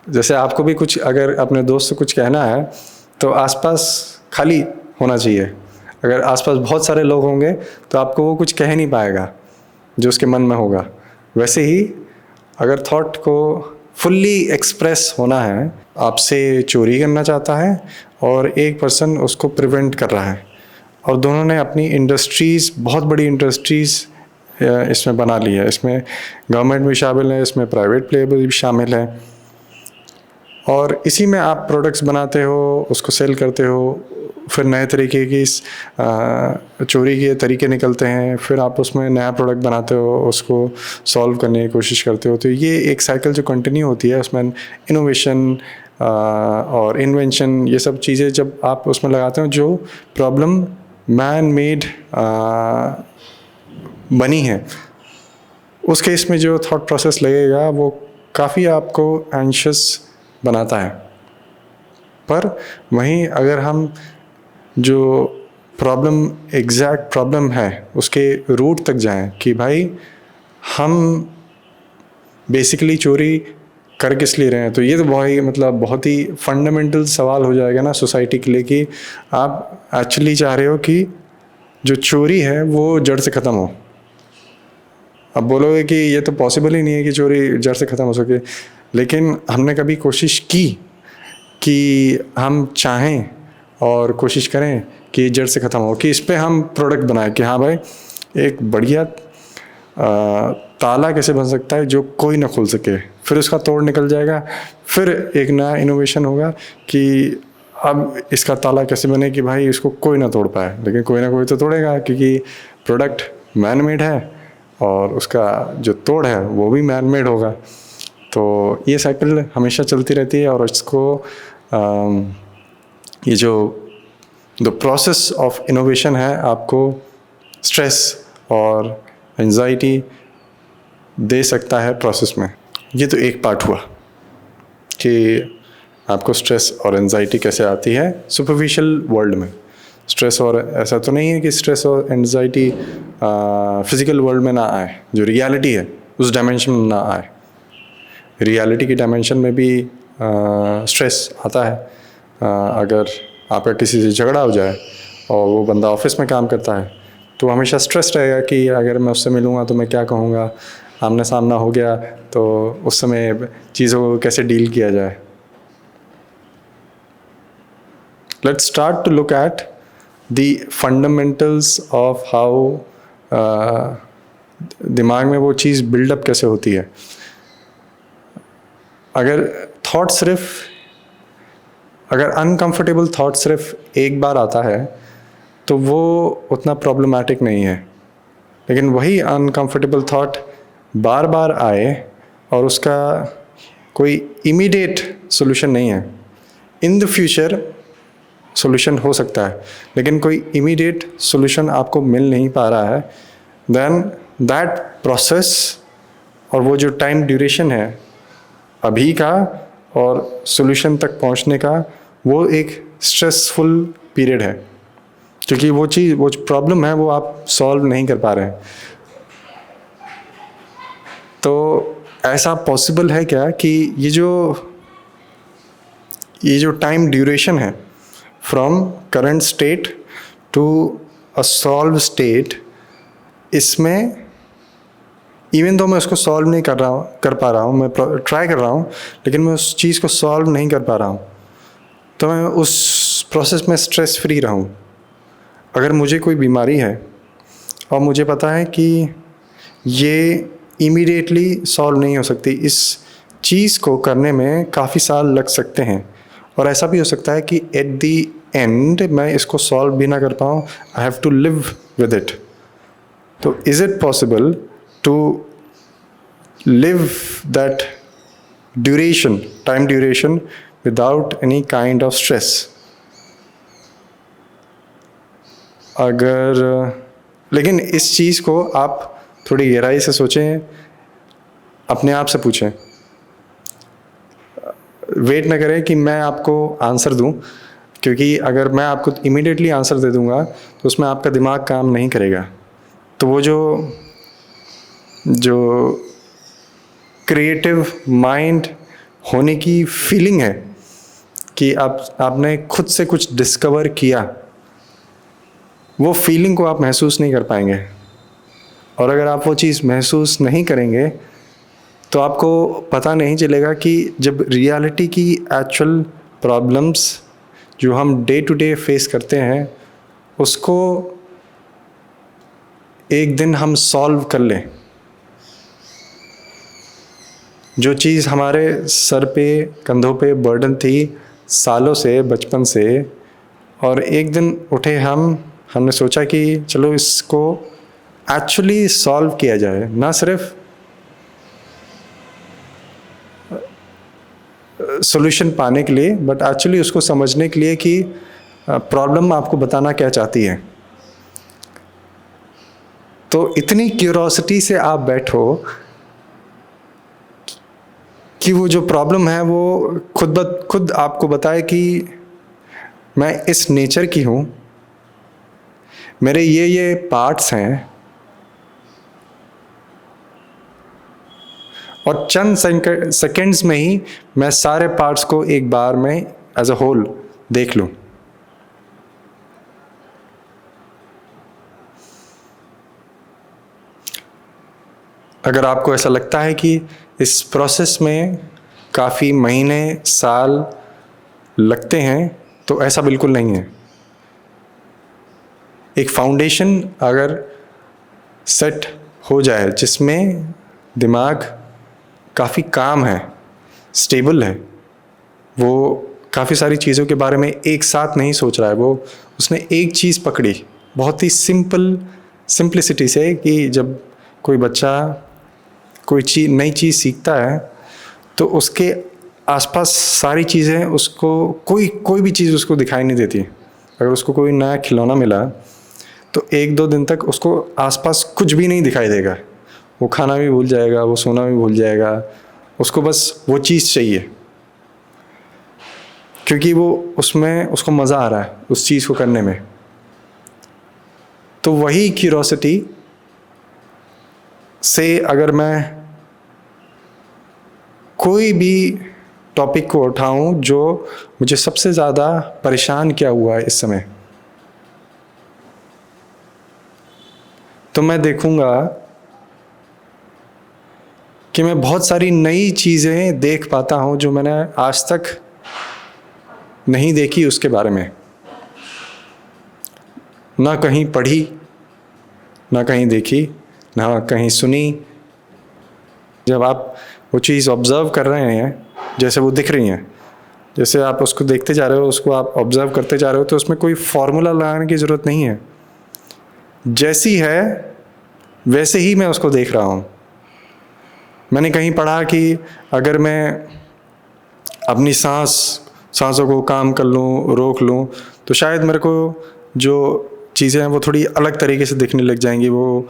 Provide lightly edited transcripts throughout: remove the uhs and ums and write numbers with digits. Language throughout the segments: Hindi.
जैसे आपको भी कुछ अगर अपने दोस्त से कुछ कहना है तो आसपास खाली होना चाहिए। अगर आसपास बहुत सारे लोग होंगे तो आपको वो कुछ कह नहीं पाएगा जो उसके मन में होगा। वैसे ही अगर थॉट को फुल्ली एक्सप्रेस होना है, आपसे चोरी करना चाहता है और एक पर्सन उसको प्रिवेंट कर रहा है, और दोनों ने अपनी इंडस्ट्रीज़, बहुत बड़ी इंडस्ट्रीज़ इसमें बना ली है। इसमें गवर्नमेंट भी शामिल है, इसमें प्राइवेट प्लेयर भी शामिल है, और इसी में आप प्रोडक्ट्स बनाते हो, उसको सेल करते हो, फिर नए तरीके की चोरी के तरीके निकलते हैं, फिर आप उसमें नया प्रोडक्ट बनाते हो, उसको सॉल्व करने की कोशिश करते हो। तो ये एक साइकिल जो कंटिन्यू होती है, उसमें इनोवेशन और इन्वेंशन, ये सब चीज़ें जब आप उसमें लगाते हो, जो प्रॉब्लम मैन मेड बनी है, उस केस में जो थॉट प्रोसेस लगेगा वो काफ़ी आपको एंशियस बनाता है। पर वहीं अगर हम जो प्रॉब्लम, एग्जैक्ट प्रॉब्लम है, उसके रूट तक जाएं कि भाई हम बेसिकली चोरी कर किस लिए रहे हैं, तो ये तो बहुत ही फंडामेंटल सवाल हो जाएगा ना सोसाइटी के लिए, कि आप एक्चुअली चाह रहे हो कि जो चोरी है वो जड़ से ख़त्म हो। अब बोलोगे कि ये तो पॉसिबल ही नहीं है कि चोरी जड़ से ख़त्म हो सके, लेकिन हमने कभी कोशिश की कि हम चाहें और कोशिश करें कि जड़ से ख़त्म हो, कि इस पे हम प्रोडक्ट बनाएं कि हाँ भाई एक बढ़िया ताला कैसे बन सकता है जो कोई ना खोल सके, फिर उसका तोड़ निकल जाएगा, फिर एक नया इनोवेशन होगा कि अब इसका ताला कैसे बने कि भाई इसको कोई ना तोड़ पाए, लेकिन कोई ना कोई तो तोड़ेगा, क्योंकि प्रोडक्ट मैन मेड है और उसका जो तोड़ है वो भी मैन मेड होगा। तो ये साइकिल हमेशा चलती रहती है, और इसको ये जो द प्रोसेस ऑफ इनोवेशन है, आपको स्ट्रेस और एंजाइटी दे सकता है प्रोसेस में। ये तो एक पार्ट हुआ कि आपको स्ट्रेस और एंजाइटी कैसे आती है सुपरफिशियल वर्ल्ड में। स्ट्रेस, और ऐसा तो नहीं है कि स्ट्रेस और एंजाइटी फिजिकल वर्ल्ड में ना आए, जो रियलिटी है उस डायमेंशन में ना आए। रियलिटी की डायमेंशन में भी स्ट्रेस आता है। अगर आपका किसी से झगड़ा हो जाए और वो बंदा ऑफिस में काम करता है, तो हमेशा स्ट्रेस रहेगा कि अगर मैं उससे मिलूँगा तो मैं क्या कहूँगा, आमने सामना हो गया तो उस समय चीज़ों को कैसे डील किया जाए। Let's start to look at the fundamentals of how दिमाग में वो चीज़ बिल्डअप कैसे होती है। अगर अनकंफर्टेबल थॉट सिर्फ एक बार आता है तो वो उतना प्रॉब्लमैटिक नहीं है, लेकिन वही अनकंफर्टेबल थॉट बार बार आए और उसका कोई इमीडिएट सोल्यूशन नहीं है। इन द फ्यूचर सोल्यूशन हो सकता है, लेकिन कोई इमीडिएट सोल्यूशन आपको मिल नहीं पा रहा है, देन दैट प्रोसेस और वो जो टाइम ड्यूरेशन है अभी का और सोल्यूशन तक पहुंचने का, वो एक स्ट्रेसफुल पीरियड है, क्योंकि वो जो प्रॉब्लम है वो आप सॉल्व नहीं कर पा रहे हैं। तो ऐसा पॉसिबल है क्या कि ये जो टाइम ड्यूरेशन है from current state to a solve state, इसमें इवन दो मैं उसको सॉल्व नहीं कर पा रहा हूँ, मैं ट्राई कर रहा हूँ, लेकिन मैं उस चीज़ को सॉल्व नहीं कर पा रहा हूँ, तो मैं उस प्रोसेस में स्ट्रेस फ्री रहूँ। अगर मुझे कोई बीमारी है और मुझे पता है कि ये इमीडिएटली सॉल्व नहीं हो सकती, इस चीज़ को करने में काफ़ी साल लग सकते हैं, और ऐसा भी हो सकता है कि एट दी एंड मैं इसको सॉल्व भी ना कर पाऊँ, I have to live with it. तो is it possible to live that duration, time duration, without any kind of stress? लेकिन इस चीज़ को आप थोड़ी गहराई से सोचें, अपने आप से पूछें, वेट ना करें कि मैं आपको आंसर दूं, क्योंकि अगर मैं आपको इमीडिएटली आंसर दे दूंगा तो उसमें आपका दिमाग काम नहीं करेगा। तो वो जो क्रिएटिव माइंड होने की फीलिंग है कि आपने खुद से कुछ डिस्कवर किया, वो फीलिंग को आप महसूस नहीं कर पाएंगे। और अगर आप वो चीज़ महसूस नहीं करेंगे तो आपको पता नहीं चलेगा कि जब रियलिटी की एक्चुअल प्रॉब्लम्स जो हम डे टू डे फेस करते हैं उसको एक दिन हम सॉल्व कर लें। जो चीज़ हमारे सर पे कंधों पे बर्डन थी सालों से, बचपन से, और एक दिन उठे हमने सोचा कि चलो इसको एक्चुअली सॉल्व किया जाए, ना सिर्फ सॉल्यूशन पाने के लिए बट एक्चुअली उसको समझने के लिए कि प्रॉब्लम आपको बताना क्या चाहती है। तो इतनी क्यूरोसिटी से आप बैठो कि वो जो प्रॉब्लम है वो खुद आपको बताए कि मैं इस नेचर की हूँ, मेरे ये पार्ट्स हैं, और चंद सेकंड्स में ही मैं सारे पार्ट्स को एक बार में एज अ होल देख लूँ। अगर आपको ऐसा लगता है कि इस प्रोसेस में काफ़ी महीने साल लगते हैं तो ऐसा बिल्कुल नहीं है। एक फाउंडेशन अगर सेट हो जाए जिसमें दिमाग काफ़ी काम है, स्टेबल है, वो काफ़ी सारी चीज़ों के बारे में एक साथ नहीं सोच रहा है, वो उसने एक चीज़ पकड़ी बहुत ही सिंप्लिसिटी से कि जब कोई बच्चा कोई नई चीज़ सीखता है तो उसके आसपास सारी चीज़ें उसको कोई भी चीज़ उसको दिखाई नहीं देती। अगर उसको कोई नया खिलौना मिला तो 1-2 दिन तक उसको आसपास कुछ भी नहीं दिखाई देगा, वो खाना भी भूल जाएगा, वो सोना भी भूल जाएगा, उसको बस वो चीज़ चाहिए क्योंकि वो उसमें उसको मज़ा आ रहा है उस चीज़ को करने में। तो वही क्यूरोसिटी से अगर मैं कोई भी टॉपिक को उठाऊं जो मुझे सबसे ज़्यादा परेशान किया हुआ है इस समय, तो मैं देखूंगा कि मैं बहुत सारी नई चीज़ें देख पाता हूं जो मैंने आज तक नहीं देखी, उसके बारे में ना कहीं पढ़ी, ना कहीं देखी, ना कहीं सुनी। जब आप वो चीज़ ऑब्ज़र्व कर रहे हैं, जैसे वो दिख रही हैं, जैसे आप उसको देखते जा रहे हो, उसको आप ऑब्ज़र्व करते जा रहे हो, तो उसमें कोई फॉर्मूला लगाने की ज़रूरत नहीं है। जैसी है वैसे ही मैं उसको देख रहा हूँ। मैंने कहीं पढ़ा कि अगर मैं अपनी सांसों को काम कर लूँ, रोक लूँ, तो शायद मेरे को जो चीज़ें हैं वो थोड़ी अलग तरीके से दिखने लग जाएंगी। वो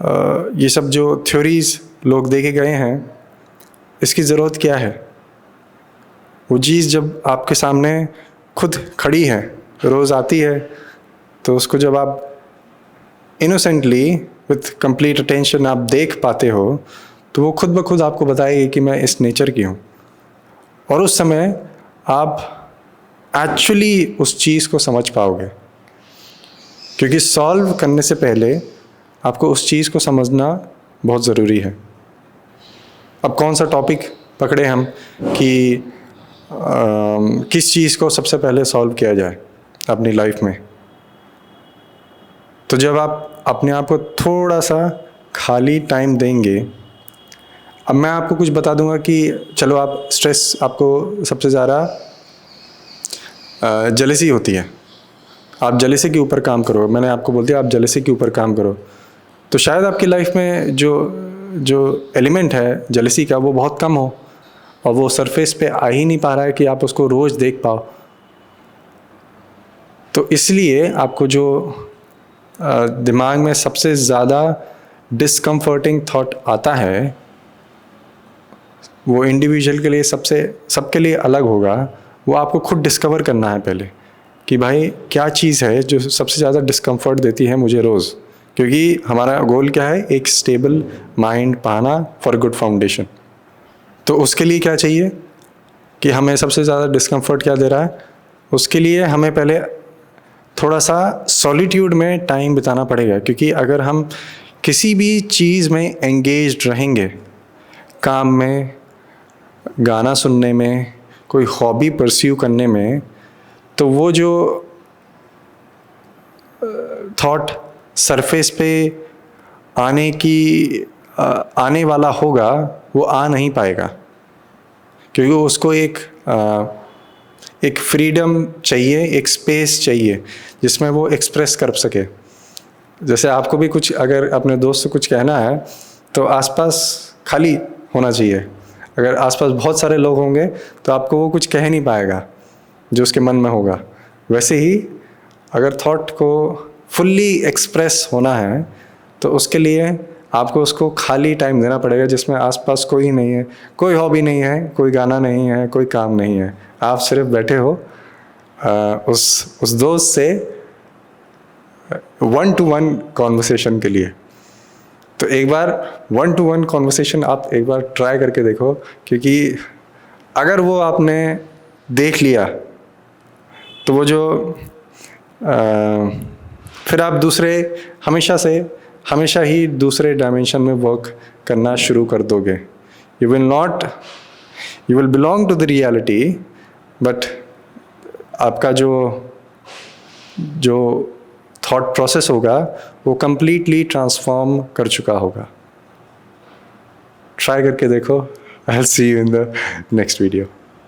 ये सब जो थ्योरीज़ लोग देखे गए हैं, इसकी ज़रूरत क्या है? वो चीज़ जब आपके सामने खुद खड़ी है, रोज़ आती है, तो उसको जब आप इनोसेंटली विथ कंप्लीट अटेंशन आप देख पाते हो तो वो खुद ब खुद आपको बताएगी कि मैं इस नेचर की हूँ। और उस समय आप एक्चुअली उस चीज़ को समझ पाओगे, क्योंकि सॉल्व करने से पहले आपको उस चीज़ को समझना बहुत ज़रूरी है। अब कौन सा टॉपिक पकड़े हम कि किस चीज़ को सबसे पहले सॉल्व किया जाए अपनी लाइफ में। तो जब आप अपने आप को थोड़ा सा खाली टाइम देंगे, अब मैं आपको कुछ बता दूंगा कि चलो आप स्ट्रेस, आपको सबसे ज़्यादा जेलसी होती है, आप जेलसी के ऊपर काम करो। मैंने आपको बोल दिया आप जेलसी के ऊपर काम करो, तो शायद आपकी लाइफ में जो एलिमेंट है जेलसी का वो बहुत कम हो और वो सरफेस पे आ ही नहीं पा रहा है कि आप उसको रोज़ देख पाओ। तो इसलिए आपको जो दिमाग में सबसे ज़्यादा डिस्कम्फर्टिंग थॉट आता है वो इंडिविजुअल के लिए सबके लिए अलग होगा। वो आपको खुद डिस्कवर करना है पहले कि भाई क्या चीज़ है जो सबसे ज़्यादा डिस्कम्फर्ट देती है मुझे रोज़, क्योंकि हमारा गोल क्या है, एक स्टेबल माइंड पाना फॉर गुड फाउंडेशन। तो उसके लिए क्या चाहिए, कि हमें सबसे ज़्यादा डिस्कम्फर्ट क्या दे रहा है, उसके लिए हमें पहले थोड़ा सा सॉलिट्यूड में टाइम बिताना पड़ेगा। क्योंकि अगर हम किसी भी चीज़ में एंगेज्ड रहेंगे, काम में, गाना सुनने में, कोई हॉबी परस्यू करने में, तो वो जो थॉट सरफेस पे आने वाला होगा वो आ नहीं पाएगा। क्योंकि उसको एक फ्रीडम चाहिए, एक स्पेस चाहिए जिसमें वो एक्सप्रेस कर सके। जैसे आपको भी कुछ अगर अपने दोस्त से कुछ कहना है तो आसपास खाली होना चाहिए। अगर आसपास बहुत सारे लोग होंगे तो आपको वो कुछ कह नहीं पाएगा जो उसके मन में होगा। वैसे ही अगर थॉट को फुल्ली एक्सप्रेस होना है तो उसके लिए आपको उसको खाली टाइम देना पड़ेगा जिसमें आसपास कोई नहीं है, कोई हॉबी नहीं है, कोई गाना नहीं है, कोई काम नहीं है। आप सिर्फ बैठे हो उस दोस्त से 1-to-1 कॉन्वर्सेशन के लिए। तो एक बार 1-to-1 कॉन्वर्सेशन आप एक बार ट्राई करके देखो। क्योंकि अगर वो आपने देख लिया तो वो जो फिर आप हमेशा ही दूसरे डायमेंशन में वर्क करना शुरू कर दोगे। You will belong to the reality, but आपका जो थॉट प्रोसेस होगा वो कंप्लीटली ट्रांसफॉर्म कर चुका होगा। ट्राई करके देखो। I will see you in the next video.